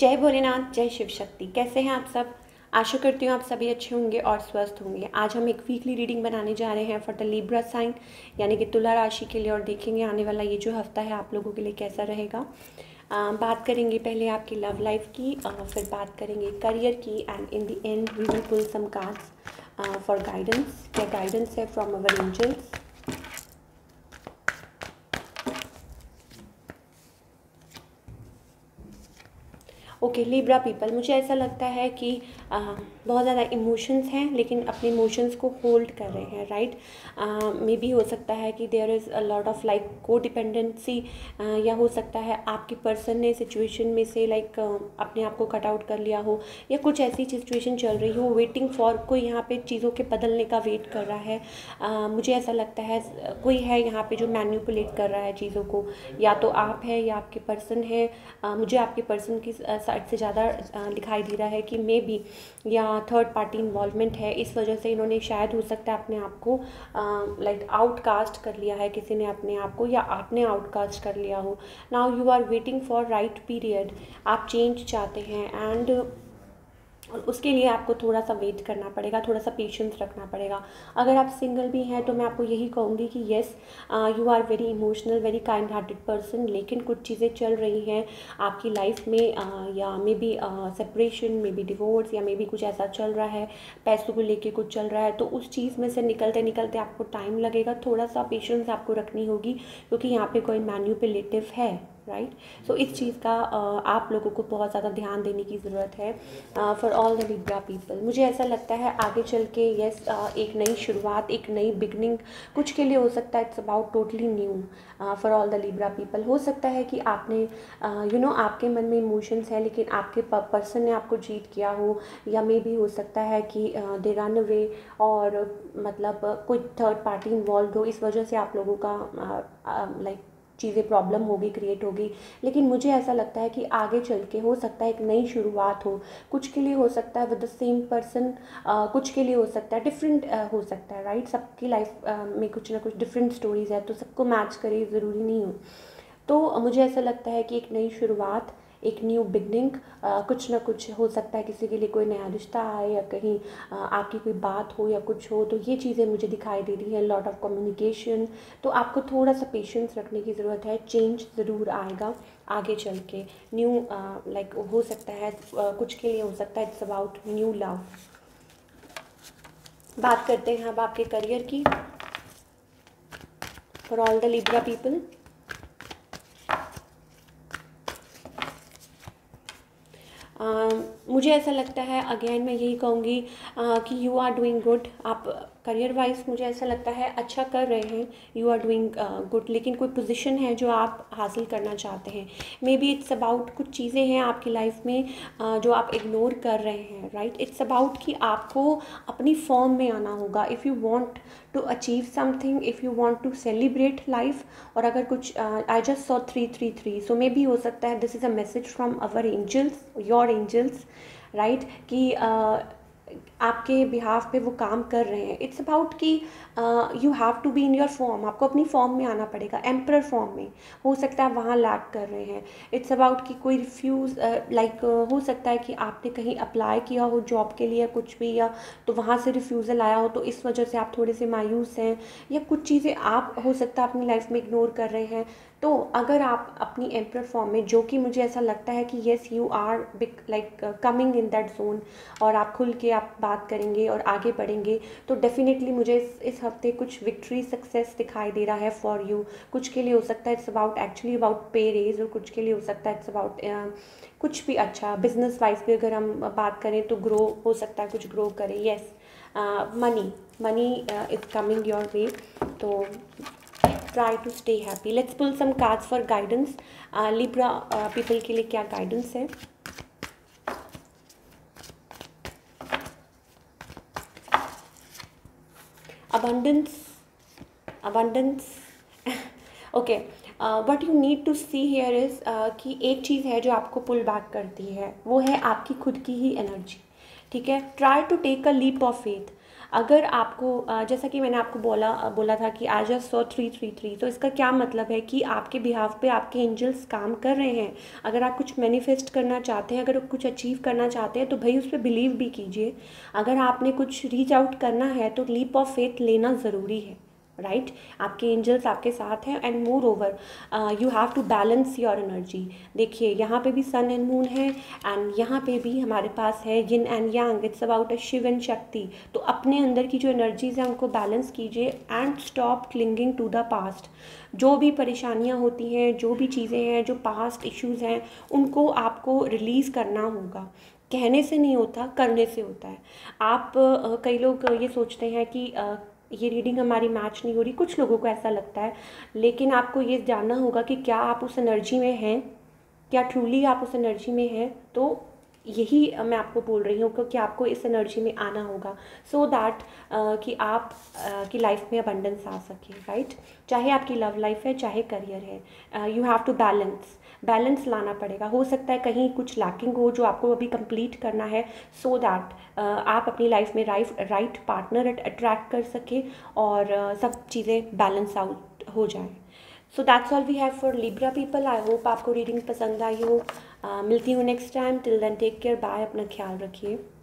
जय भोलेनाथ, जय शिव शक्ति। कैसे हैं आप सब? आशा करती हूँ आप सभी अच्छे होंगे और स्वस्थ होंगे। आज हम एक वीकली रीडिंग बनाने जा रहे हैं फॉर द लिब्रा साइन, यानी कि तुला राशि के लिए, और देखेंगे आने वाला ये जो हफ्ता है आप लोगों के लिए कैसा रहेगा। बात करेंगे पहले आपकी लव लाइफ की, फिर बात करेंगे करियर की, and in the end we will pull some cards for guidance. क्या गाइडेंस है from our angels. Okay Libra people, मुझे ऐसा लगता है कि बहुत ज़्यादा इमोशंस हैं, लेकिन अपने इमोशंस को होल्ड कर रहे हैं, राइट। मे बी हो सकता है कि there is a lot of like co-dependency, या हो सकता है आपकी पर्सन ने सिचुएशन में से लाइक अपने आप को कट आउट कर लिया हो, या कुछ ऐसी सिचुएशन चल रही हो, वेटिंग फॉर कोई यहाँ पे चीज़ों के बदलने का वेट कर रहा है। मुझे ऐसा लगता है कोई है यहाँ पे जो मैन्युपुलेट कर रहा है चीज़ों को, या तो आप है या आपके पर्सन है। मुझे आपके पर्सन की साइड से ज़्यादा दिखाई दे रहा है कि मे बी या थर्ड पार्टी इन्वॉल्वमेंट है। इस वजह से इन्होंने शायद हो सकता है अपने आप को लाइक आउटकास्ट कर लिया है, किसी ने अपने आप को, या आपने आउटकास्ट कर लिया हो। Now you are waiting for right period. आप चेंज चाहते हैं, एंड और उसके लिए आपको थोड़ा सा वेट करना पड़ेगा, थोड़ा सा पेशेंस रखना पड़ेगा। अगर आप सिंगल भी हैं तो मैं आपको यही कहूँगी कि yes, you are very emotional, very kind hearted person, लेकिन कुछ चीज़ें चल रही हैं आपकी लाइफ में, या may be separation, may be divorce, या मे बी कुछ ऐसा चल रहा है, पैसों को लेके कुछ चल रहा है, तो उस चीज़ में से निकलते निकलते आपको टाइम लगेगा। थोड़ा सा पेशेंस आपको रखनी होगी, क्योंकि यहाँ पे कोई मैन्युपुलेटिव है, राइट। सो इस चीज़ का आप लोगों को बहुत ज़्यादा ध्यान देने की ज़रूरत है for all the Libra people. मुझे ऐसा लगता है आगे चल के यस, एक नई शुरुआत, एक नई बिगनिंग कुछ के लिए हो सकता है। It's about totally new for all the Libra people. हो सकता है कि आपने आपके मन में इमोशंस है, लेकिन आपके पर्सन ने आपको चीट किया हो, या मे भी हो सकता है कि दे रन अवे, और मतलब कोई थर्ड पार्टी इन्वॉल्व हो, इस वजह से आप लोगों का लाइक चीज़ें प्रॉब्लम होगी, क्रिएट होगी। लेकिन मुझे ऐसा लगता है कि आगे चल के हो सकता है एक नई शुरुआत हो। कुछ के लिए हो सकता है विद द सेम पर्सन, कुछ के लिए हो सकता है डिफरेंट, हो सकता है, राइट। सबकी लाइफ में कुछ ना कुछ डिफरेंट स्टोरीज है, तो सबको मैच करे ज़रूरी नहीं हो। तो मुझे ऐसा लगता है कि एक नई शुरुआत, एक न्यू बिगनिंग, कुछ ना कुछ हो सकता है। किसी के लिए कोई नया रिश्ता आए, या कहीं आपकी कोई बात हो या कुछ हो, तो ये चीज़ें मुझे दिखाई दे रही है। लॉट ऑफ कम्युनिकेशन, तो आपको थोड़ा सा पेशेंस रखने की ज़रूरत है। चेंज ज़रूर आएगा आगे चल के। न्यू लाइक हो सकता है, कुछ के लिए हो सकता है इट्स अबाउट न्यू लव। बात करते हैं अब आपके करियर की for all the Libra people. मुझे ऐसा लगता है, अगेन मैं यही कहूँगी कि यू आर डूइंग गुड। आप करियर वाइज मुझे ऐसा लगता है अच्छा कर रहे हैं, यू आर डूइंग गुड। लेकिन कोई पोजीशन है जो आप हासिल करना चाहते हैं, मे बी इट्स अबाउट कुछ चीज़ें हैं आपकी लाइफ में जो आप इग्नोर कर रहे हैं, राइट। इट्स अबाउट कि आपको अपनी फॉर्म में आना होगा। If you want to achieve something, if you want to celebrate life, और अगर कुछ I just saw 333, so maybe हो सकता है this is a message from our angels, your angels, right, कि आपके बिहाफ पे वो काम कर रहे हैं। इट्स अबाउट कि you have to be in your form. आपको अपनी फॉर्म में आना पड़ेगा, एम्परर फॉर्म में। हो सकता है वहाँ लैक कर रहे हैं। इट्स अबाउट कि कोई रिफ्यूज़ लाइक हो सकता है कि आपने कहीं अप्लाई किया हो जॉब के लिए कुछ भी, या तो वहाँ से रिफ्यूज़ल आया हो, तो इस वजह से आप थोड़े से मायूस हैं, या कुछ चीज़ें आप हो सकता है अपनी लाइफ में इग्नोर कर रहे हैं। तो अगर आप अपनी एम्परर फॉर्म में, जो कि मुझे ऐसा लगता है कि yes you are big like coming in that zone, और आप खुल के आप बात करेंगे और आगे बढ़ेंगे, तो डेफिनेटली मुझे इस हफ्ते कुछ विक्ट्री, सक्सेस दिखाई दे रहा है फॉर यू। कुछ के लिए हो सकता है इट्स अबाउट एक्चुअली अबाउट पे रेज, और कुछ के लिए हो सकता है इट्स अबाउट कुछ भी अच्छा। बिजनेस वाइज भी अगर हम बात करें तो ग्रो हो सकता है, कुछ ग्रो करें। Yes, money is coming your way, तो try to stay happy. Let's pull some cards for guidance. Libra people के लिए क्या guidance है? abundance okay, what you need to see here is कि एक चीज़ है जो आपको पुल बैक करती है, वो है आपकी खुद की ही एनर्जी, ठीक है। Try to take a leap of faith. अगर आपको जैसा कि मैंने आपको बोला था कि आज जस्ट सॉ 333, तो इसका क्या मतलब है कि आपके बिहाफ पे आपके एंजल्स काम कर रहे हैं। अगर आप कुछ मैनिफेस्ट करना चाहते हैं, अगर आप कुछ अचीव करना चाहते हैं, तो भाई उस पर बिलीव भी कीजिए। अगर आपने कुछ रीच आउट करना है तो लीप ऑफ फेथ लेना ज़रूरी है, राइट। आपके एंजल्स आपके साथ हैं। And moreover you have to balance your energy. देखिए यहाँ पे भी सन एंड मून है, एंड यहाँ पे भी हमारे पास है yin and yang, it's about a Shiva and Shakti. तो अपने अंदर की जो एनर्जीज हैं उनको बैलेंस कीजिए and stop clinging to the past. जो भी परेशानियाँ होती हैं, जो भी चीज़ें हैं, जो पास्ट इश्यूज़ हैं, उनको आपको रिलीज़ करना होगा। कहने से नहीं होता, करने से होता है। आप कई लोग ये सोचते हैं कि ये रीडिंग हमारी मैच नहीं हो रही, कुछ लोगों को ऐसा लगता है, लेकिन आपको ये जानना होगा कि क्या आप उस एनर्जी में हैं, क्या ट्रूली आप उस एनर्जी में हैं। तो यही मैं आपको बोल रही हूँ कि आपको इस एनर्जी में आना होगा, सो दैट कि आप की लाइफ में अबंडेंस आ सके, राइट। चाहे आपकी लव लाइफ है, चाहे करियर है, यू हैव टू बैलेंस लाना पड़ेगा। हो सकता है कहीं कुछ लैकिंग हो जो आपको अभी कंप्लीट करना है, सो दैट आप अपनी लाइफ में राइट पार्टनर अट्रैक्ट कर सके और सब चीज़ें बैलेंस आउट हो जाए। So that's all we have for Libra people. I hope आपको रीडिंग पसंद आई हो। मिलती हूँ next time. Till then take care, bye, अपना ख्याल रखिए।